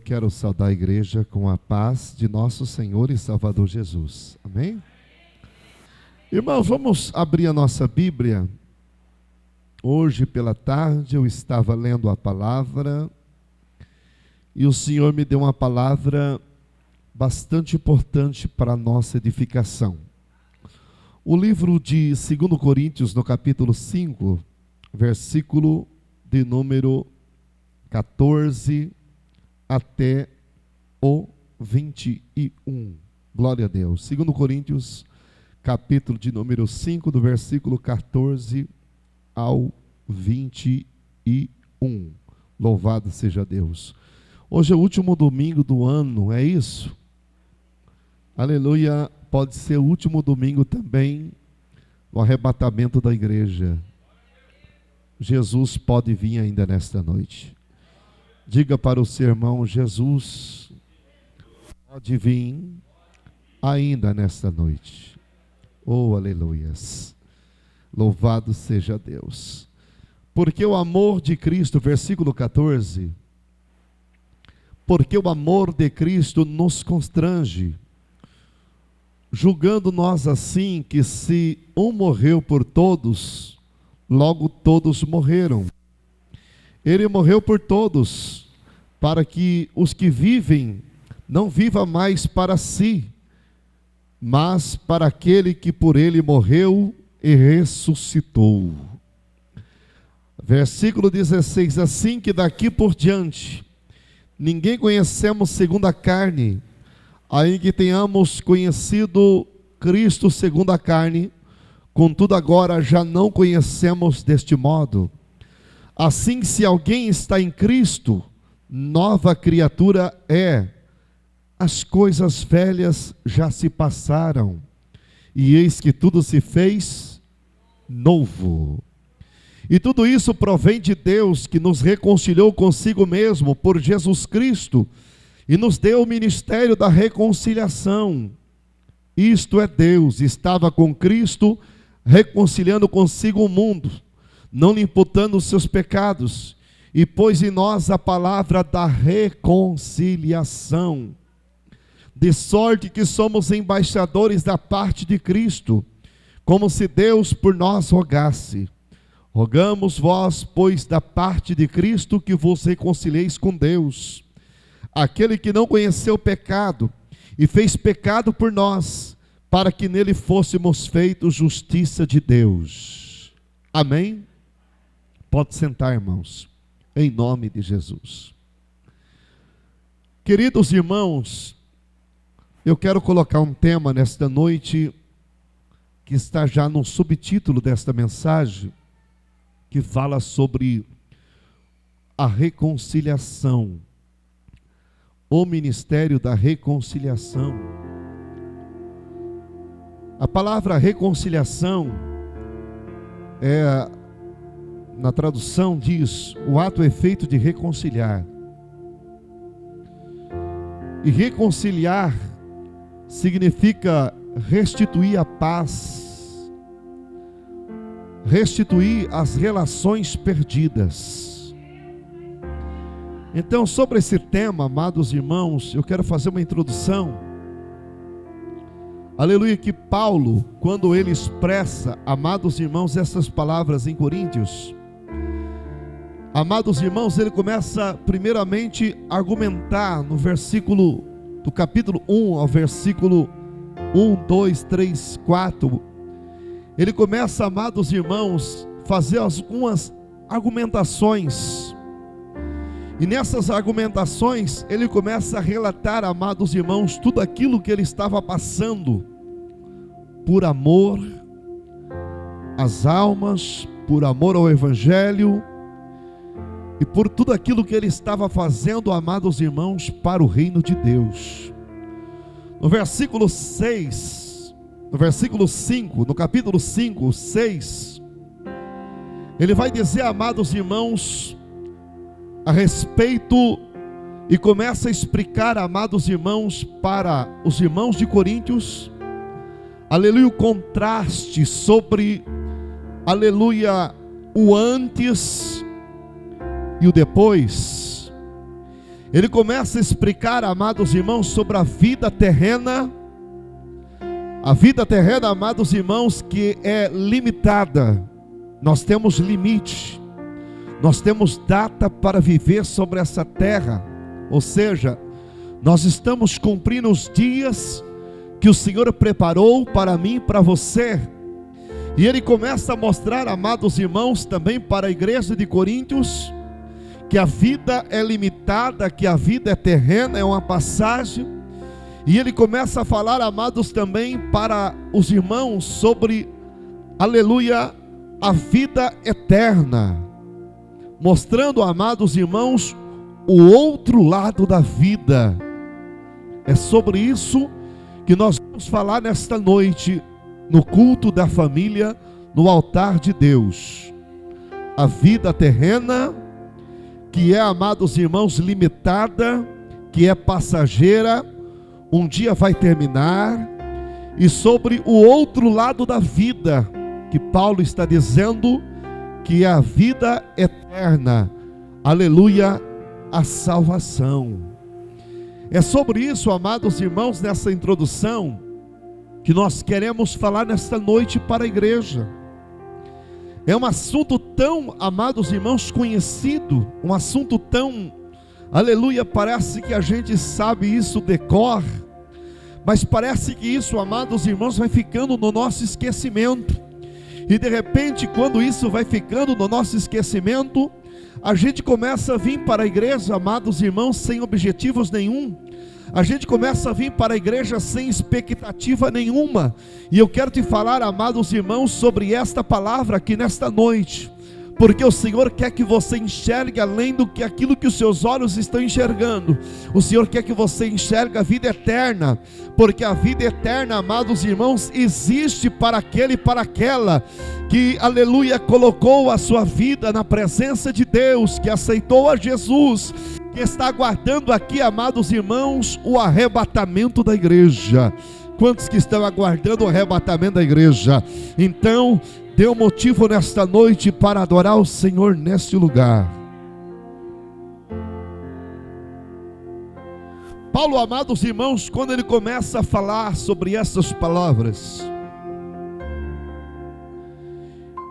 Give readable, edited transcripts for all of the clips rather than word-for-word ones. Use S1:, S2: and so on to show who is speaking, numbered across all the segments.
S1: quero saudar a igreja com a paz de nosso Senhor e Salvador Jesus. Amém? Irmãos, vamos abrir a nossa Bíblia. Hoje pela tarde eu estava lendo a palavra e o Senhor me deu uma palavra bastante importante para a nossa edificação. O livro de 2 Coríntios, no capítulo 5, versículo de número 14 até o 21. Glória a Deus. 2 Coríntios, capítulo de número 5, do versículo 14 ao 21. Louvado seja Deus. Hoje é o último domingo do ano, é isso? Aleluia. Pode ser o último domingo também no arrebatamento da igreja. Jesus pode vir ainda nesta noite. Diga para o seu irmão: Jesus pode vir ainda nesta noite. Oh, aleluias. Louvado seja Deus. Porque o amor de Cristo, versículo 14. Porque o amor de Cristo nos constrange, julgando nós assim que se um morreu por todos, logo todos morreram. Ele morreu por todos, para que os que vivem não vivam mais para si, mas para aquele que por ele morreu e ressuscitou. Versículo 16, assim que daqui por diante, ninguém conhecemos segundo a carne, ainda que tenhamos conhecido Cristo segundo a carne, contudo agora já não conhecemos deste modo. Assim, se alguém está em Cristo, nova criatura é. As coisas velhas já se passaram, e eis que tudo se fez novo. E tudo isso provém de Deus, que nos reconciliou consigo mesmo por Jesus Cristo, e nos deu o ministério da reconciliação. Isto é, Deus estava com Cristo, reconciliando consigo o mundo, não lhe imputando os seus pecados, e pôs em nós a palavra da reconciliação, de sorte que somos embaixadores da parte de Cristo, como se Deus por nós rogasse. Rogamos vós, pois, da parte de Cristo, que vos reconcilieis com Deus. Aquele que não conheceu o pecado, e fez pecado por nós, para que nele fôssemos feitos justiça de Deus. Amém? Pode sentar, irmãos, em nome de Jesus. Queridos irmãos, eu quero colocar um tema nesta noite, que está já no subtítulo desta mensagem, que fala sobre a reconciliação, o ministério da reconciliação. A palavra reconciliação na tradução diz, o ato ou efeito de reconciliar. E reconciliar significa restituir a paz, restituir as relações perdidas. Então, sobre esse tema, amados irmãos, eu quero fazer uma introdução. Aleluia, que Paulo, quando ele expressa, amados irmãos, essas palavras em Coríntios, amados irmãos, ele começa primeiramente a argumentar no versículo, do capítulo 1 ao versículo 1, 2, 3, 4. Ele começa, amados irmãos, a fazer algumas argumentações. E nessas argumentações, ele começa a relatar, amados irmãos, tudo aquilo que ele estava passando, por amor às almas, por amor ao Evangelho, e por tudo aquilo que ele estava fazendo, amados irmãos, para o reino de Deus. No versículo 6, no versículo 5, no capítulo 5, 6, ele vai dizer, amados irmãos, a respeito, e começa a explicar, amados irmãos, para os irmãos de Coríntios, aleluia, o contraste sobre, aleluia, o antes e o depois. ele começa a explicar, amados irmãos, sobre a vida terrena. A vida terrena, amados irmãos, que é limitada. Nós temos limite. Nós temos data para viver sobre essa terra. Ou seja, nós estamos cumprindo os dias que o Senhor preparou para mim e para você. E ele começa a mostrar, amados irmãos, também para a igreja de Coríntios, que a vida é limitada, que a vida é terrena, é uma passagem. E ele começa a falar, amados, também para os irmãos sobre, aleluia, a vida eterna, mostrando, amados irmãos, o outro lado da vida. É sobre isso que nós vamos falar nesta noite, no culto da família, no altar de Deus. A vida terrena, que é, amados irmãos, limitada, que é passageira, um dia vai terminar. E sobre o outro lado da vida, que Paulo está dizendo, que é a vida eterna, aleluia, a salvação. É sobre isso, amados irmãos, nessa introdução, que nós queremos falar nesta noite para a igreja. É um assunto tão, amados irmãos, conhecido, um assunto tão, aleluia, parece que a gente sabe isso de cor, mas parece que isso, amados irmãos, vai ficando no nosso esquecimento. E de repente, quando isso vai ficando no nosso esquecimento, a gente começa a vir para a igreja, amados irmãos, sem objetivos nenhum. A gente começa a vir para a igreja sem expectativa nenhuma. E eu quero te falar, amados irmãos, sobre esta palavra aqui nesta noite, porque o Senhor quer que você enxergue além do que aquilo que os seus olhos estão enxergando. O Senhor quer que você enxergue a vida eterna, porque a vida eterna, amados irmãos, existe para aquele e para aquela que, aleluia, colocou a sua vida na presença de Deus, que aceitou a Jesus, que está aguardando aqui, amados irmãos, o arrebatamento da igreja. Quantos que estão aguardando o arrebatamento da igreja? Então, dê um motivo nesta noite para adorar o Senhor neste lugar. Paulo, amados irmãos, quando ele começa a falar sobre essas palavras,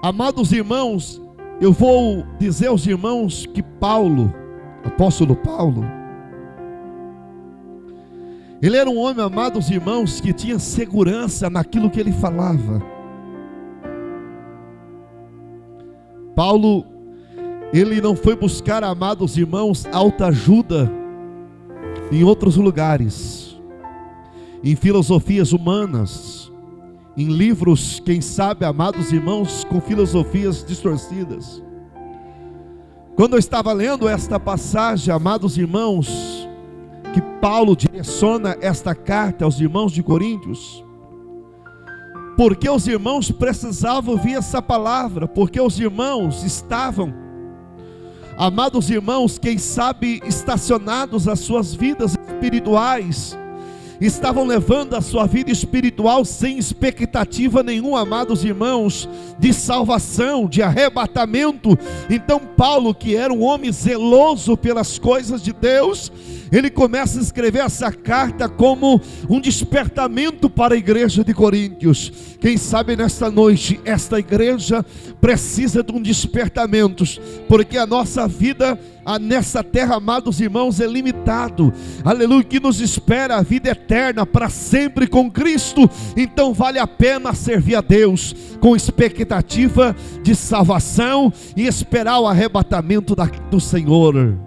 S1: amados irmãos, eu vou dizer aos irmãos que Paulo, apóstolo Paulo, ele era um homem, amados irmãos, que tinha segurança naquilo que ele falava. Paulo, ele não foi buscar, amados irmãos, autoajuda em outros lugares, em filosofias humanas, em livros, quem sabe, amados irmãos, com filosofias distorcidas. Quando eu estava lendo esta passagem, amados irmãos, que Paulo direciona esta carta aos irmãos de Coríntios, porque os irmãos precisavam ouvir essa palavra, porque os irmãos estavam, amados irmãos, quem sabe estacionados as suas vidas espirituais, estavam levando a sua vida espiritual sem expectativa nenhuma, amados irmãos, de salvação, de arrebatamento. Então Paulo, que era um homem zeloso pelas coisas de Deus, ele começa a escrever essa carta como um despertamento para a igreja de Coríntios. Quem sabe nesta noite, esta igreja precisa de um despertamento, porque a nossa vida nessa terra, amados irmãos, é limitado. Aleluia, que nos espera a vida eterna para sempre com Cristo. Então vale a pena servir a Deus com expectativa de salvação e esperar o arrebatamento do Senhor.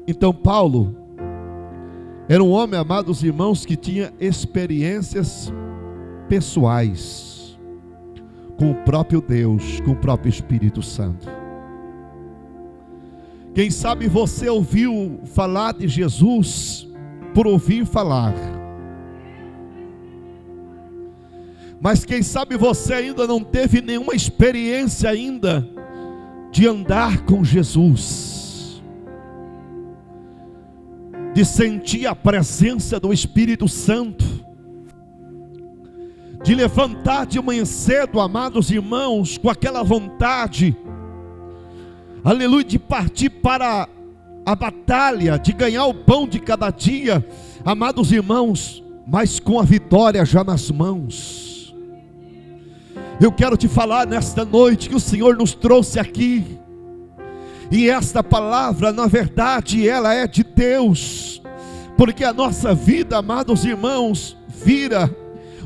S1: Então Paulo era um homem, amados irmãos, que tinha experiências pessoais com o próprio Deus, com o próprio Espírito Santo. Quem sabe você ouviu falar de Jesus por ouvir falar, mas quem sabe você ainda não teve nenhuma experiência ainda de andar com Jesus, de sentir a presença do Espírito Santo, de levantar de manhã cedo, amados irmãos, com aquela vontade, aleluia, de partir para a batalha de ganhar o pão de cada dia, amados irmãos, mas com a vitória já nas mãos. Eu quero te falar nesta noite que o Senhor nos trouxe aqui, e esta palavra, na verdade, ela é de Deus, porque a nossa vida, amados irmãos, vira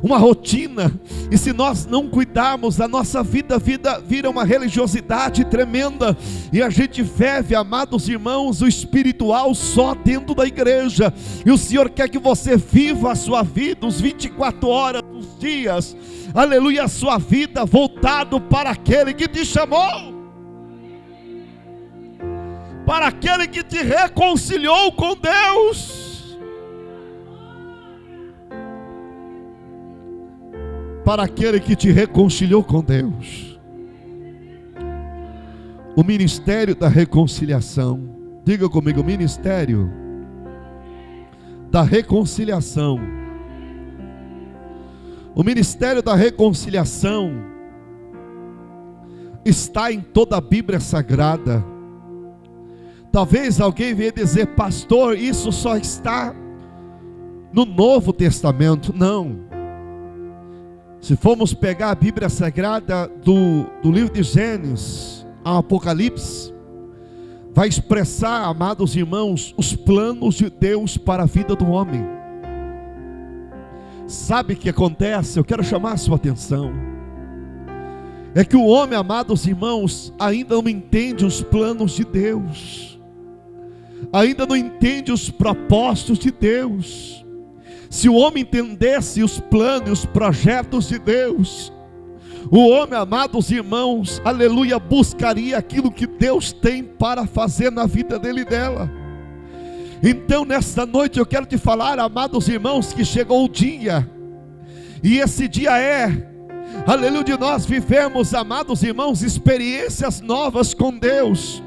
S1: uma rotina, e se nós não cuidarmos, a nossa vida vira uma religiosidade tremenda, e a gente vive, amados irmãos, o espiritual só dentro da igreja. E o Senhor quer que você viva a sua vida, os 24 horas, os dias, aleluia, a sua vida voltado para aquele que te chamou, para aquele que te reconciliou com Deus, para aquele que te reconciliou com Deus. O ministério da reconciliação. Diga comigo, o ministério da reconciliação. O ministério da reconciliação está em toda a Bíblia Sagrada. Talvez alguém venha dizer: pastor, isso só está no Novo Testamento. Não. Se formos pegar a Bíblia Sagrada do livro de Gênesis ao Apocalipse, vai expressar, amados irmãos, os planos de Deus para a vida do homem. Sabe o que acontece? Eu quero chamar a sua atenção. É que o homem, amados irmãos, ainda não entende os planos de Deus, ainda não entende os propósitos de Deus. Se o homem entendesse os planos e os projetos de Deus, o homem, amados irmãos, aleluia, buscaria aquilo que Deus tem para fazer na vida dele e dela. Então nesta noite eu quero te falar, amados irmãos, que chegou o dia, e esse dia é, aleluia, de nós vivemos, amados irmãos, experiências novas com Deus.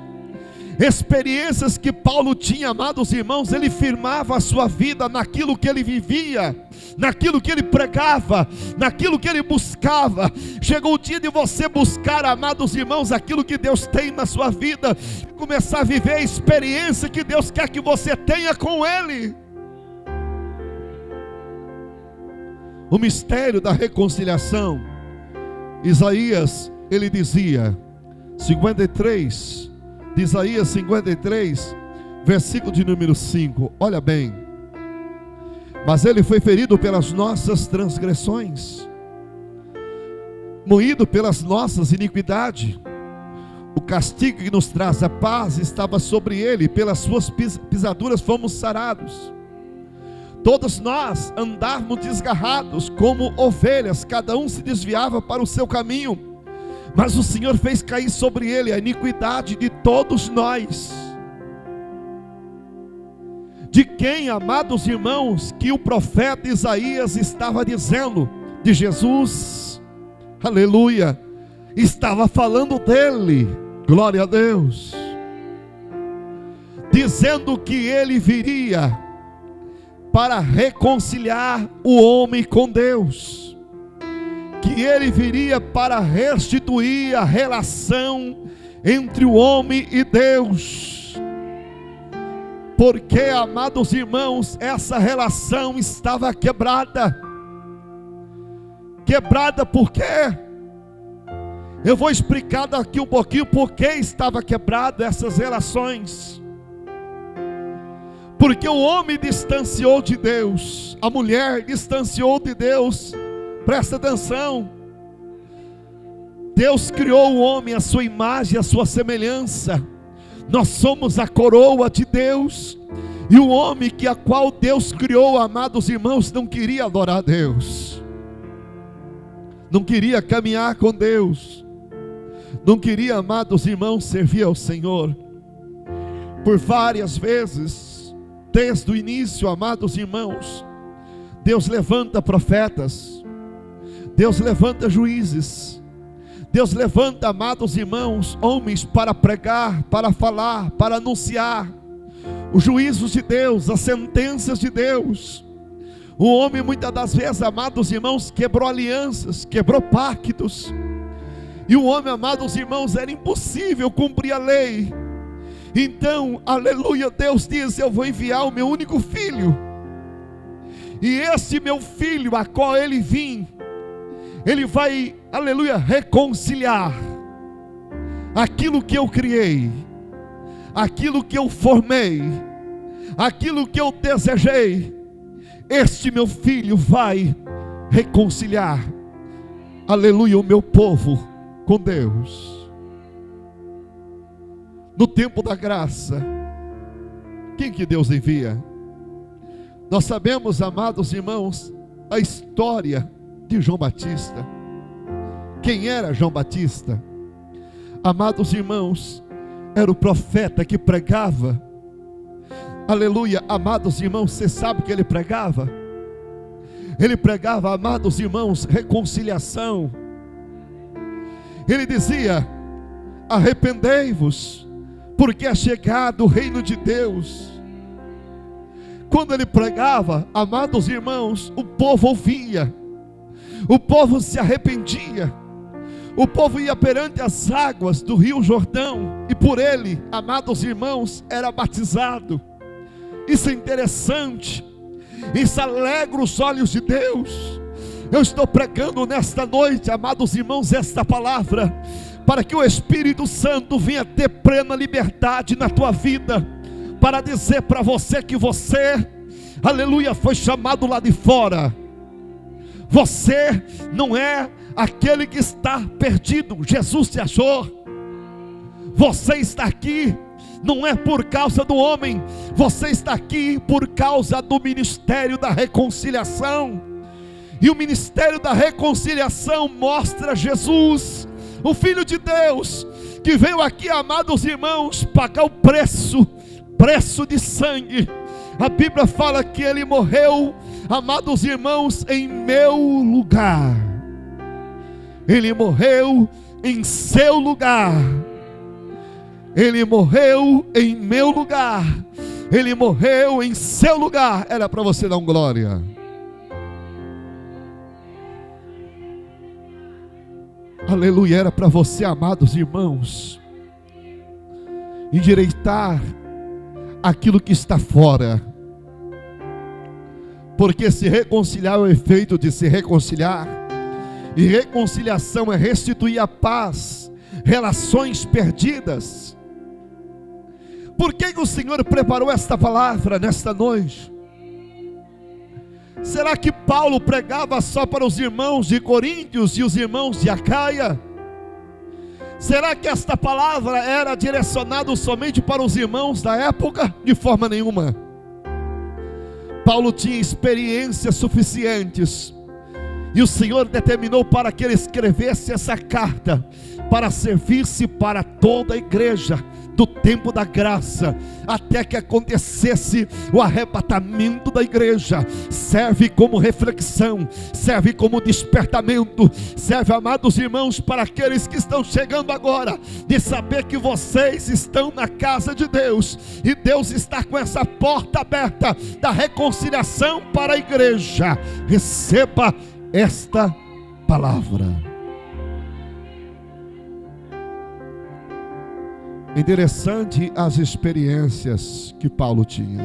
S1: Experiências que Paulo tinha, amados irmãos, ele firmava a sua vida naquilo que ele vivia, naquilo que ele pregava, naquilo que ele buscava. Chegou o dia de você buscar, amados irmãos, aquilo que Deus tem na sua vida, e começar a viver a experiência que Deus quer que você tenha com Ele. O mistério da reconciliação. Isaías, ele dizia, 53, de Isaías 53, versículo de número 5, olha bem: mas ele foi ferido pelas nossas transgressões, moído pelas nossas iniquidades, o castigo que nos traz a paz estava sobre ele, pelas suas pisaduras fomos sarados. Todos nós andávamos desgarrados como ovelhas, cada um se desviava para o seu caminho, mas o Senhor fez cair sobre ele a iniquidade de todos nós. De quem, amados irmãos, que o profeta Isaías estava dizendo? De Jesus, aleluia, estava falando dele, glória a Deus, dizendo que ele viria para reconciliar o homem com Deus, que ele viria para restituir a relação entre o homem e Deus, porque, amados irmãos, essa relação estava quebrada. Quebrada por quê? Eu vou explicar daqui um pouquinho por que estava quebrada essas relações. Porque o homem distanciou de Deus, a mulher distanciou de Deus. Presta atenção, Deus criou o homem à sua imagem, à sua semelhança. Nós somos a coroa de Deus, e o homem a qual Deus criou, amados irmãos, não queria adorar a Deus, não queria caminhar com Deus, não queria, amados irmãos, servir ao Senhor. Por várias vezes, desde o início, amados irmãos, Deus levanta profetas, Deus levanta juízes, Deus levanta, amados irmãos, homens para pregar, para falar, para anunciar os juízos de Deus, as sentenças de Deus. O homem muitas das vezes, amados irmãos, quebrou alianças, quebrou pactos, e o homem, amados irmãos, era impossível cumprir a lei. Então, aleluia, Deus diz: eu vou enviar o meu único filho, e esse meu filho, a qual ele vim, ele vai, aleluia, reconciliar aquilo que eu criei, aquilo que eu formei, aquilo que eu desejei. Este meu filho vai reconciliar, aleluia, o meu povo com Deus. No tempo da graça, quem que Deus envia? Nós sabemos, amados irmãos, a história de João Batista. Quem era João Batista? Amados irmãos, era o profeta que pregava, aleluia, amados irmãos, você sabe o que ele pregava? Ele pregava, amados irmãos, reconciliação. Ele dizia: arrependei-vos, porque é chegado o reino de Deus. Quando ele pregava, amados irmãos, o povo ouvia, o povo se arrependia, o povo ia perante as águas do rio Jordão, e por ele, amados irmãos, era batizado. Isso é interessante, isso alegra os olhos de Deus. Eu estou pregando nesta noite, amados irmãos, esta palavra, para que o Espírito Santo venha ter plena liberdade na tua vida, para dizer para você que você, aleluia, foi chamado lá de fora. Você não é aquele que está perdido, Jesus te achou. Você está aqui, não é por causa do homem, você está aqui por causa do ministério da reconciliação. E o ministério da reconciliação mostra Jesus, o Filho de Deus, que veio aqui, amados irmãos, pagar o preço de sangue. A Bíblia fala que ele morreu, amados irmãos, em meu lugar. Ele morreu em seu lugar. Ele morreu em meu lugar. Ele morreu em seu lugar. Era para você dar um glória. Aleluia. Era para você, amados irmãos, endireitar aquilo que está fora. Porque se reconciliar é o efeito de se reconciliar, e reconciliação é restituir a paz, relações perdidas. Por que o Senhor preparou esta palavra nesta noite? Será que Paulo pregava só para os irmãos de Coríntios e os irmãos de Acaia? Será que esta palavra era direcionada somente para os irmãos da época? De forma nenhuma. Paulo tinha experiências suficientes, e o Senhor determinou para que ele escrevesse essa carta, para servir-se para toda a igreja, do tempo da graça, até que acontecesse o arrebatamento da igreja. Serve como reflexão, serve como despertamento, serve, amados irmãos, para aqueles que estão chegando agora, de saber que vocês estão na casa de Deus, e Deus está com essa porta aberta da reconciliação para a igreja. Receba esta palavra. Interessante as experiências que Paulo tinha.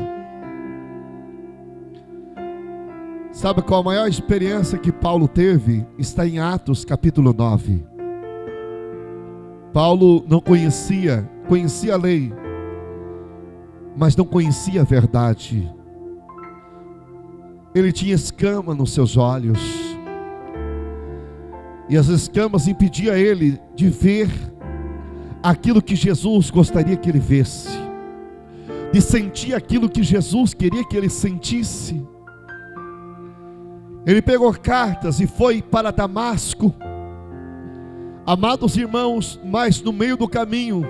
S1: Sabe qual a maior experiência que Paulo teve? Está em Atos capítulo 9. Paulo não conhecia a lei, mas não conhecia a verdade. Ele tinha escama nos seus olhos, e as escamas impediam ele de ver aquilo que Jesus gostaria que ele visse, de sentir aquilo que Jesus queria que ele sentisse. Ele pegou cartas e foi para Damasco, amados irmãos, mas no meio do caminho,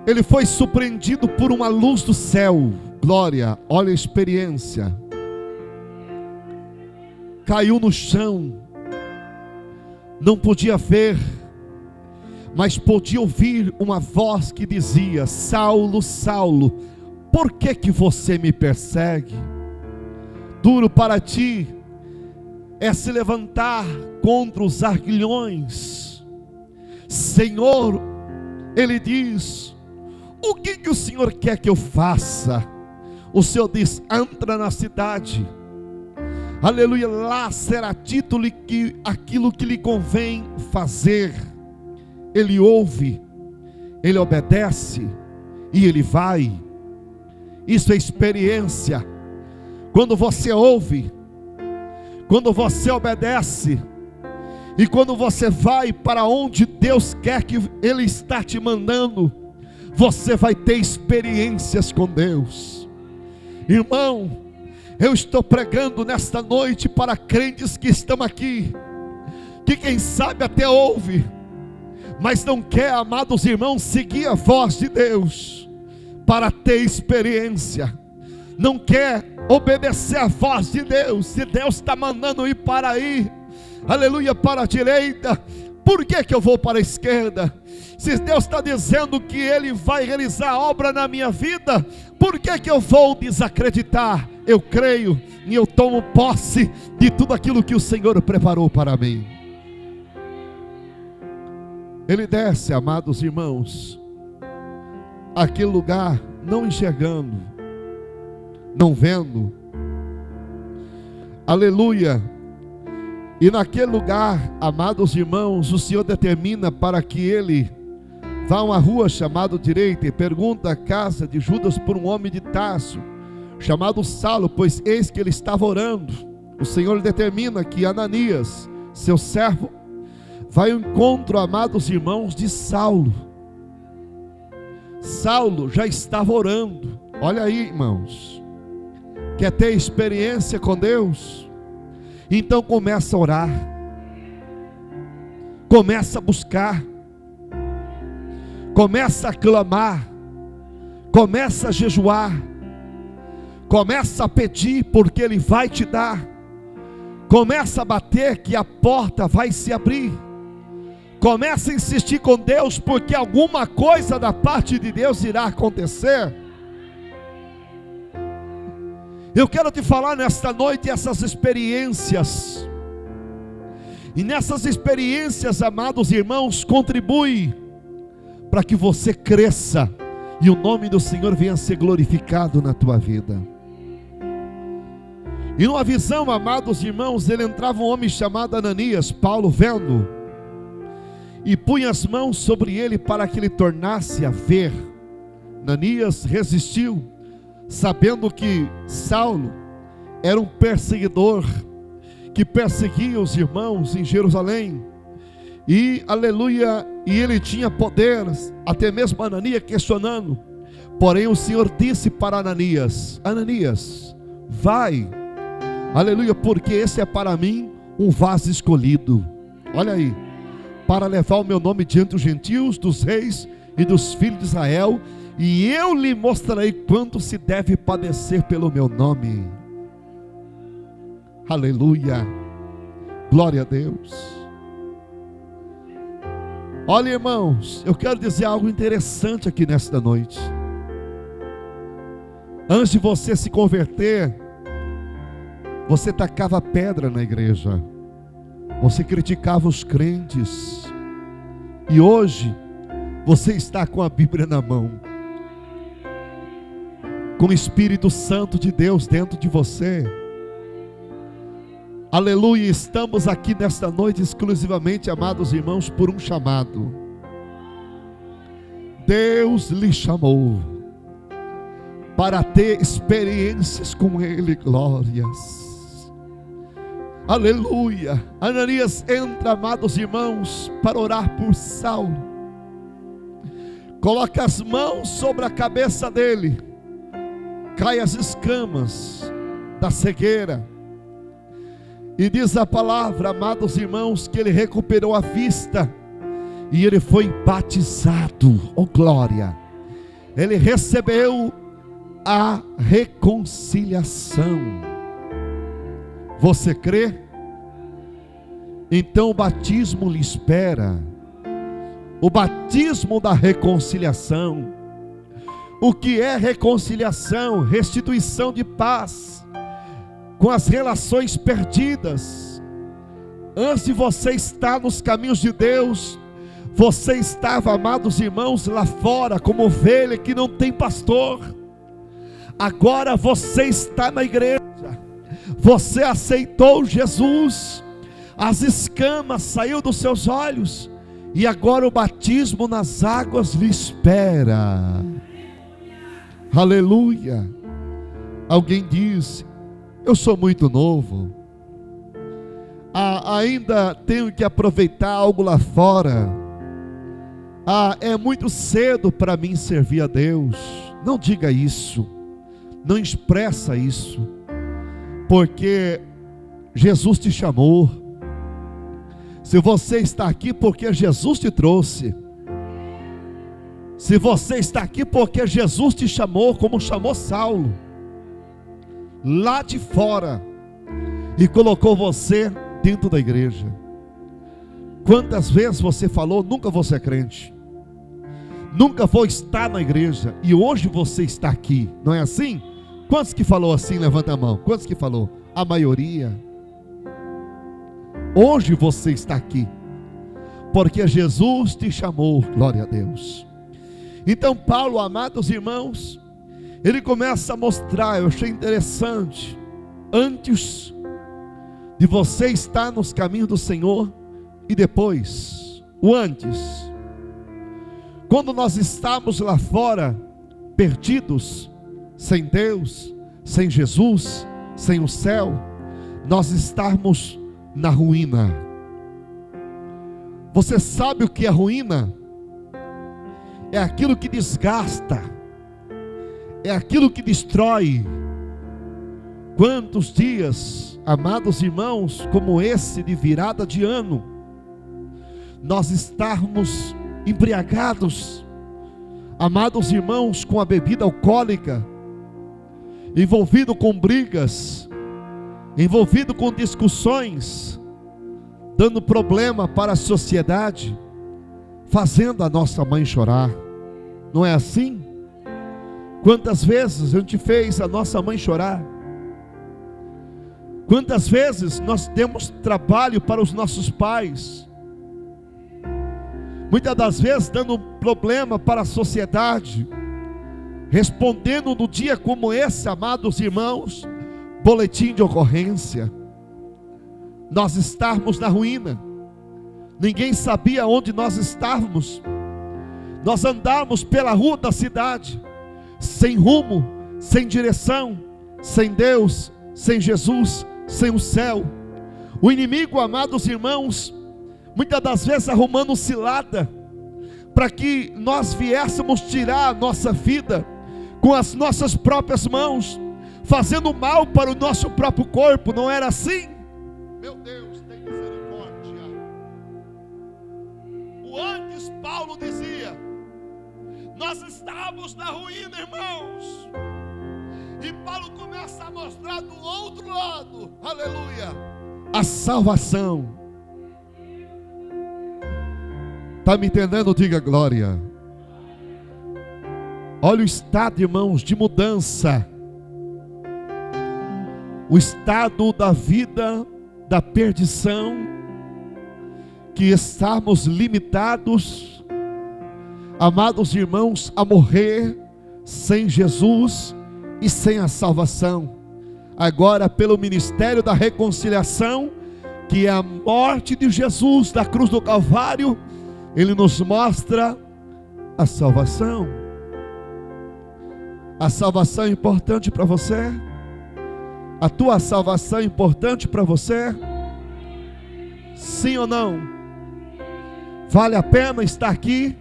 S1: ele foi surpreendido por uma luz do céu. Glória, olha a experiência. Caiu no chão, não podia ver, mas podia ouvir uma voz que dizia: Saulo, Saulo, por que você me persegue? Duro para ti é se levantar contra os aguilhões. Senhor, ele diz: o que o Senhor quer que eu faça? O Senhor diz: entra na cidade, aleluia, lá será dito-lhe que aquilo que lhe convém fazer. Ele ouve, ele obedece e ele vai. Isso é experiência. Quando você ouve, quando você obedece, e quando você vai para onde Deus quer que Ele está te mandando, você vai ter experiências com Deus. Irmão, eu estou pregando nesta noite para crentes que estão aqui, que quem sabe até ouve, mas não quer, amados irmãos, seguir a voz de Deus para ter experiência. Não quer obedecer a voz de Deus. Se Deus está mandando ir para aí, aleluia, para a direita, por que eu vou para a esquerda? Se Deus está dizendo que Ele vai realizar a obra na minha vida, por que eu vou desacreditar? Eu creio e eu tomo posse de tudo aquilo que o Senhor preparou para mim. Ele desce, amados irmãos, aquele lugar, não enxergando, não vendo, aleluia. E naquele lugar, amados irmãos, o Senhor determina para que ele vá a uma rua chamada direita e pergunta a casa de Judas por um homem de Tarso, chamado Saulo, pois eis que ele estava orando. O Senhor determina que Ananias, seu servo, vai ao encontro, amados irmãos, de Saulo. Saulo já estava orando. Olha aí, irmãos, quer ter experiência com Deus? Então começa a orar, começa a buscar, começa a clamar, começa a jejuar, começa a pedir, porque Ele vai te dar. Começa a bater, que a porta vai se abrir. Começa a insistir com Deus, porque alguma coisa da parte de Deus irá acontecer. Eu quero te falar nesta noite essas experiências. E nessas experiências, amados irmãos, contribui para que você cresça e o nome do Senhor venha a ser glorificado na tua vida. E numa visão, amados irmãos, ele entrava um homem chamado Ananias, Paulo vendo, e punha as mãos sobre ele para que ele tornasse a ver. Ananias resistiu, sabendo que Saulo era um perseguidor, que perseguia os irmãos em Jerusalém, e aleluia, e ele tinha poder, até mesmo Ananias questionando. Porém o Senhor disse para Ananias: Ananias, vai, aleluia, porque esse é para mim um vaso escolhido, olha aí, para levar o meu nome diante dos gentios, dos reis e dos filhos de Israel, e eu lhe mostrarei quanto se deve padecer pelo meu nome. Aleluia, glória a Deus. Olha, irmãos, eu quero dizer algo interessante aqui nesta noite. Antes de você se converter, você tacava pedra na igreja, você criticava os crentes, e hoje você está com a Bíblia na mão, com o Espírito Santo de Deus dentro de você. Aleluia, estamos aqui nesta noite exclusivamente, amados irmãos, por um chamado. Deus lhe chamou para ter experiências com Ele, glórias. Aleluia. Ananias entra, amados irmãos, para orar por Saulo. Coloca as mãos sobre a cabeça dele, cai as escamas da cegueira, e diz a palavra, amados irmãos, que ele recuperou a vista, e ele foi batizado, oh glória. Ele recebeu a reconciliação. Você crê? Então o batismo lhe espera, o batismo da reconciliação. O que é reconciliação? Restituição de paz com as relações perdidas. Antes de você estar nos caminhos de Deus, Você estava, amados irmãos, lá fora como ovelha que não tem pastor. Agora você está na igreja. Você aceitou Jesus. As escamas saíram dos seus olhos. E agora o batismo nas águas lhe espera. Aleluia. Alguém disse: eu sou muito novo. Ainda tenho que aproveitar algo lá fora. É muito cedo para mim servir a Deus. Não diga isso. Não expressa isso. Porque Jesus te chamou. Se você está aqui porque Jesus te trouxe. Se você está aqui porque Jesus te chamou, como chamou Saulo, lá de fora, e colocou você dentro da igreja. Quantas vezes você falou: nunca vou ser crente, nunca vou estar na igreja, e hoje você está aqui, não é assim? Quantos que falou assim? Levanta a mão. Quantos que falou? A maioria. Hoje você está aqui porque Jesus te chamou. Glória a Deus. Então Paulo, amados irmãos, ele começa a mostrar, eu achei interessante, antes de você estar nos caminhos do Senhor, e depois, o antes. Quando nós estamos lá fora, perdidos, sem Deus, sem Jesus, sem o céu, nós estamos na ruína. Você sabe o que é ruína? É aquilo que desgasta, é aquilo que destrói. Quantos dias, amados irmãos, como esse de virada de ano, nós estarmos embriagados, amados irmãos, com a bebida alcoólica, envolvido com brigas, envolvido com discussões, dando problema para a sociedade, fazendo a nossa mãe chorar. Não é assim? Quantas vezes a gente fez a nossa mãe chorar? Quantas vezes nós demos trabalho para os nossos pais? Muitas das vezes dando problema para a sociedade, respondendo no dia como esse, amados irmãos, boletim de ocorrência. Nós estávamos na ruína. Ninguém sabia onde nós estávamos. Nós andávamos pela rua da cidade, sem rumo, sem direção, sem Deus, sem Jesus, sem o céu. O inimigo, amados irmãos, muitas das vezes arrumando cilada, para que nós viéssemos tirar a nossa vida com as nossas próprias mãos, fazendo mal para o nosso próprio corpo. Não era assim? Meu Deus, tem misericórdia. O antes, Paulo dizia: nós estávamos na ruína, irmãos. E Paulo começa a mostrar do outro lado, aleluia, a salvação. Está me entendendo? Diga glória. Olha o estado, irmãos, de mudança. O estado da vida, da perdição, que estamos limitados, amados irmãos, a morrer sem Jesus e sem a salvação. Agora, pelo ministério da reconciliação, que é a morte de Jesus da cruz do Calvário, Ele nos mostra a salvação. A salvação é importante para você? A tua salvação é importante para você? Sim ou não? Vale a pena estar aqui?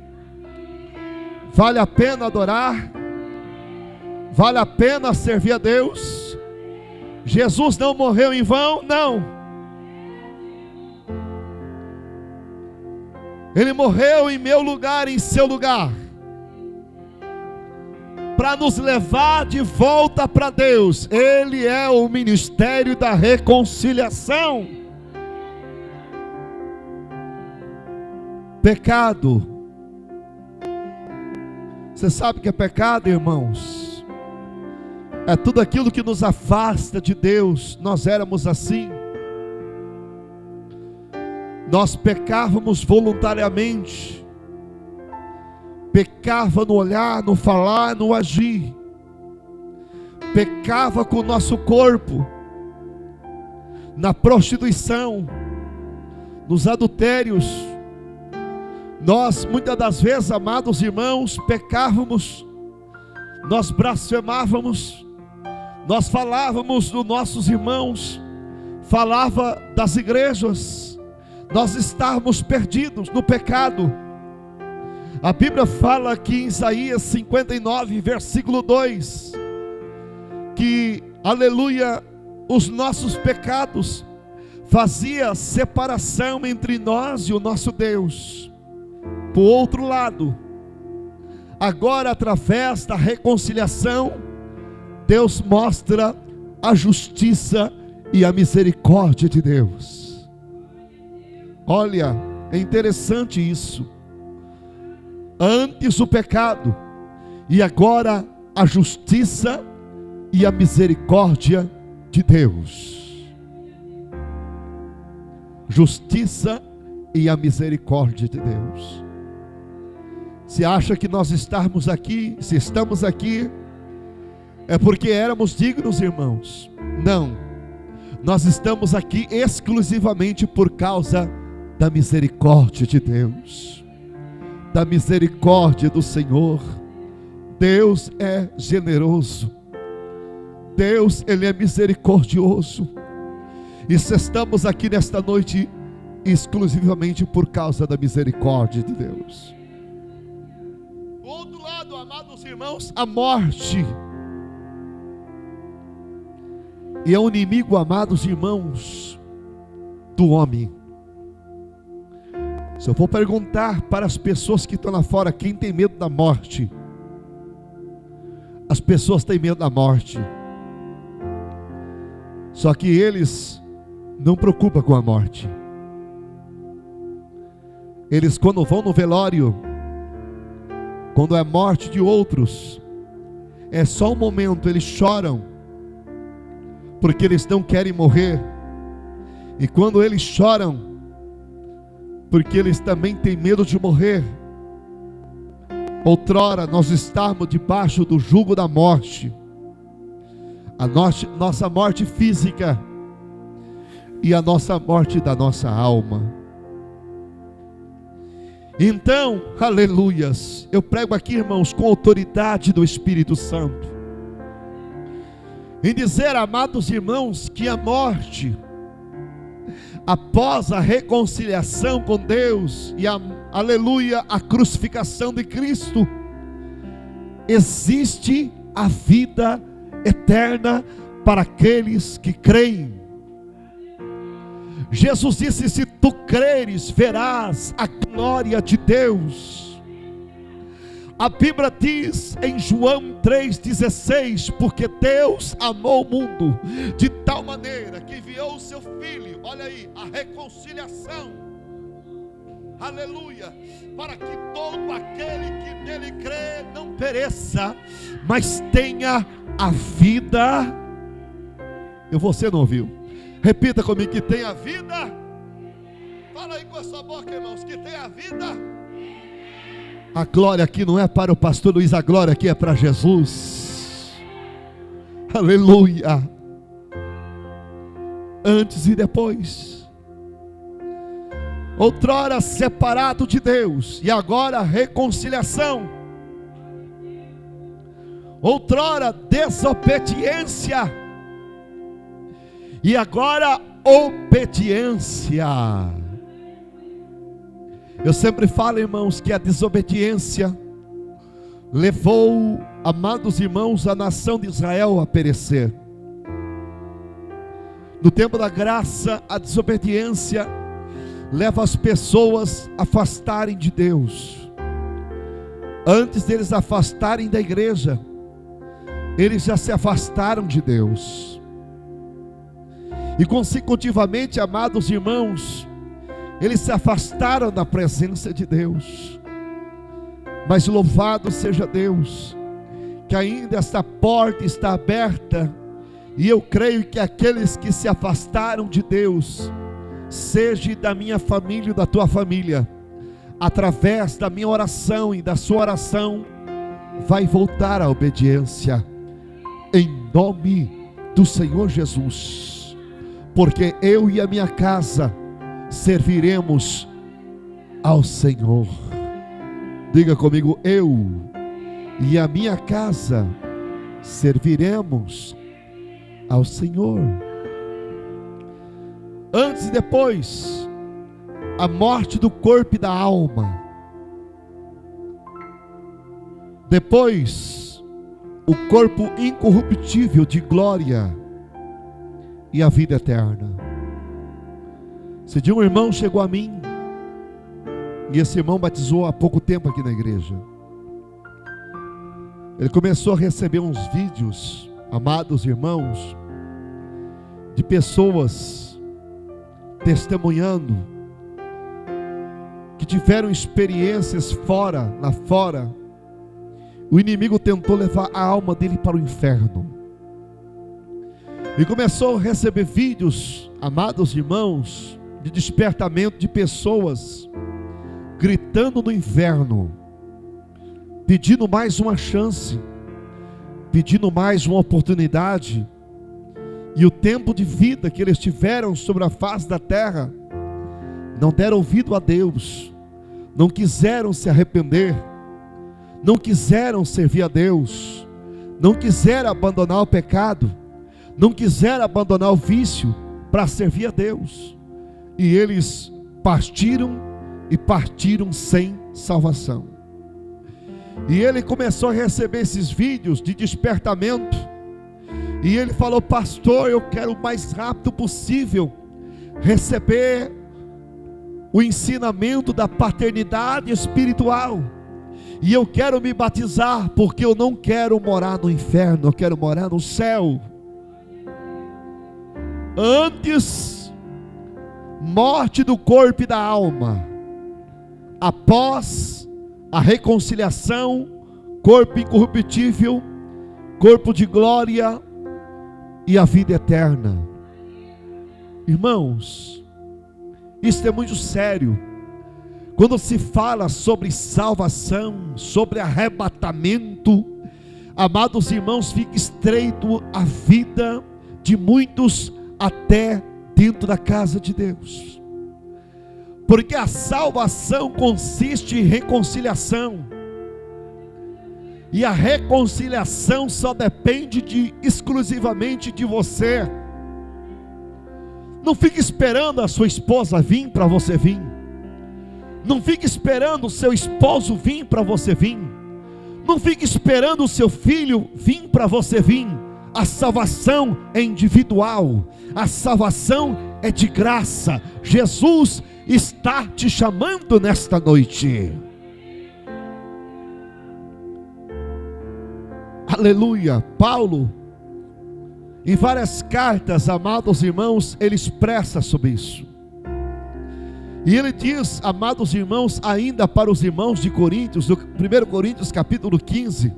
S1: Vale a pena adorar? Vale a pena servir a Deus? Jesus não morreu em vão? Não. Ele morreu em meu lugar, em seu lugar, para nos levar de volta para Deus. Ele é o ministério da reconciliação. Pecado. Você sabe o que é pecado, irmãos? É tudo aquilo que nos afasta de Deus. Nós éramos assim. nós pecávamos voluntariamente, pecava no olhar, no falar, no agir, pecava com o nosso corpo, na prostituição, nos adultérios. Nós muitas das vezes, amados irmãos, pecávamos, nós blasfemávamos, nós falávamos dos nossos irmãos, falava das igrejas, nós estávamos perdidos no pecado. A Bíblia fala aqui em Isaías 59, versículo 2, que, aleluia, os nossos pecados fazia separação entre nós e o nosso Deus. Por outro lado, agora através da reconciliação, Deus mostra a justiça e a misericórdia de Deus. Olha, é interessante isso. Antes o pecado, e agora a justiça e a misericórdia de Deus. Justiça e a misericórdia de Deus. Se acha que nós estamos aqui, se estamos aqui, é porque éramos dignos, irmãos? Não, nós estamos aqui exclusivamente por causa da misericórdia de Deus, da misericórdia do Senhor. Deus é generoso, Deus, Ele é misericordioso, e se estamos aqui nesta noite, exclusivamente por causa da misericórdia de Deus. Do outro lado, amados irmãos, a morte, e é um inimigo, amados irmãos, do homem. Se eu for perguntar para as pessoas que estão lá fora, quem tem medo da morte? As pessoas têm medo da morte, só que eles não preocupam com a morte. Eles, quando vão no velório, quando é a morte de outros, é só um momento, eles choram, porque eles não querem morrer. E quando eles choram, porque eles também têm medo de morrer. Outrora nós estávamos debaixo do jugo da morte, a nossa morte física e a nossa morte da nossa alma. Então, aleluias, eu prego aqui, irmãos, com autoridade do Espírito Santo, em dizer, amados irmãos, que a morte, após a reconciliação com Deus e aleluia, a crucificação de Cristo, existe a vida eterna para aqueles que creem. Jesus disse: se tu creres, verás a glória de Deus. A Bíblia diz em João 3,16: porque Deus amou o mundo de tal maneira que enviou o seu Filho, olha aí, a reconciliação, aleluia, para que todo aquele que nele crê não pereça, mas tenha a vida. Você não ouviu? Repita comigo: que tenha vida. Fala aí com a sua boca, irmãos, que tenha vida. A glória aqui não é para o pastor Luiz, a glória aqui é para Jesus. Aleluia. Antes e depois. Outrora separado de Deus, e agora reconciliação. Outrora desobediência, e agora obediência. Eu sempre falo, irmãos, que a desobediência levou, amados irmãos, a nação de Israel a perecer. No tempo da graça, a desobediência leva as pessoas a afastarem de Deus. Antes deles afastarem da igreja, eles já se afastaram de Deus. E consecutivamente, amados irmãos, eles se afastaram da presença de Deus. Mas louvado seja Deus, que ainda esta porta está aberta, e eu creio que aqueles que se afastaram de Deus seja da minha família e da tua família, através da minha oração e da sua oração, vai voltar a obediência, em nome do Senhor Jesus, porque eu e a minha casa serviremos ao Senhor. Diga comigo: eu e a minha casa serviremos ao Senhor. Antes e depois, a morte do corpo e da alma. Depois, o corpo incorruptível de glória e a vida eterna. Esse dia um irmão chegou a mim, e esse irmão batizou há pouco tempo aqui na igreja. Ele começou a receber uns vídeos, amados irmãos, de pessoas testemunhando que tiveram experiências lá fora. O inimigo tentou levar a alma dele para o inferno. E começou a receber vídeos, amados irmãos, de despertamento de pessoas gritando no inferno, pedindo mais uma chance, pedindo mais uma oportunidade. E o tempo de vida que eles tiveram sobre a face da terra, não deram ouvido a Deus, não quiseram se arrepender, não quiseram servir a Deus, não quiseram abandonar o pecado, não quiseram abandonar o vício para servir a Deus. E eles partiram sem salvação. E ele começou a receber esses vídeos de despertamento. E ele falou: pastor, eu quero o mais rápido possível receber o ensinamento da paternidade espiritual. E eu quero me batizar, porque eu não quero morar no inferno, eu quero morar no céu. Antes, morte do corpo e da alma. Após a reconciliação, corpo incorruptível, corpo de glória e a vida eterna. Irmãos, isso é muito sério. Quando se fala sobre salvação, sobre arrebatamento, amados irmãos, fica estreito a vida de muitos até dentro da casa de Deus. Porque a salvação consiste em reconciliação. E a reconciliação só depende exclusivamente de você. Não fique esperando a sua esposa vir para você vir. Não fique esperando o seu esposo vir para você vir. Não fique esperando o seu filho vir para você vir. A salvação é individual. A salvação é de graça. Jesus está te chamando nesta noite. Aleluia. Paulo, em várias cartas, amados irmãos, ele expressa sobre isso. E ele diz, amados irmãos, ainda para os irmãos de Coríntios, no 1 Coríntios capítulo 15,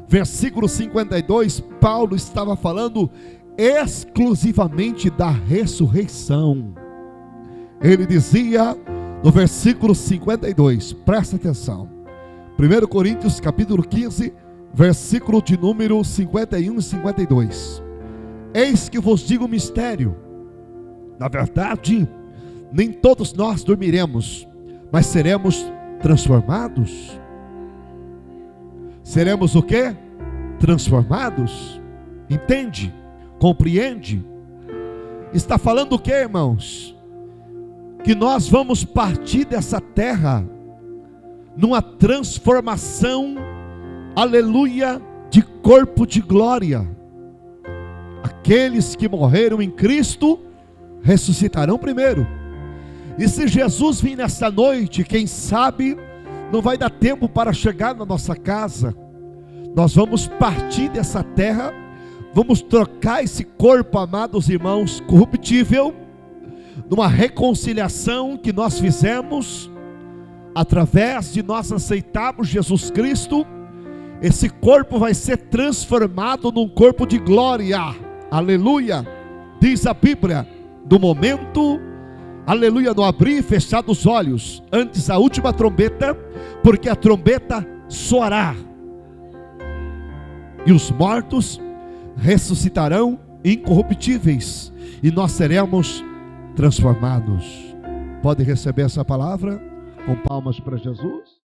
S1: versículo 52, Paulo estava falando exclusivamente da ressurreição. Ele dizia no versículo 52, presta atenção, 1 Coríntios capítulo 15, versículo de número 51 e 52. Eis que vos digo um mistério. Na verdade, nem todos nós dormiremos, mas seremos transformados. Seremos o quê? Transformados. Entende? Compreende? Está falando o quê, irmãos? Que nós vamos partir dessa terra numa transformação, aleluia, de corpo de glória. Aqueles que morreram em Cristo ressuscitarão primeiro. E se Jesus vir nessa noite, quem sabe não vai dar tempo para chegar na nossa casa. Nós vamos partir dessa terra, vamos trocar esse corpo, amados irmãos, corruptível, numa reconciliação que nós fizemos através de nós aceitarmos Jesus Cristo. Esse corpo vai ser transformado num corpo de glória. Aleluia. Diz a Bíblia, do momento, aleluia, no abrir e fechar dos olhos, antes da última trombeta, porque a trombeta soará, e os mortos ressuscitarão incorruptíveis, e nós seremos transformados. Pode receber essa palavra com palmas para Jesus?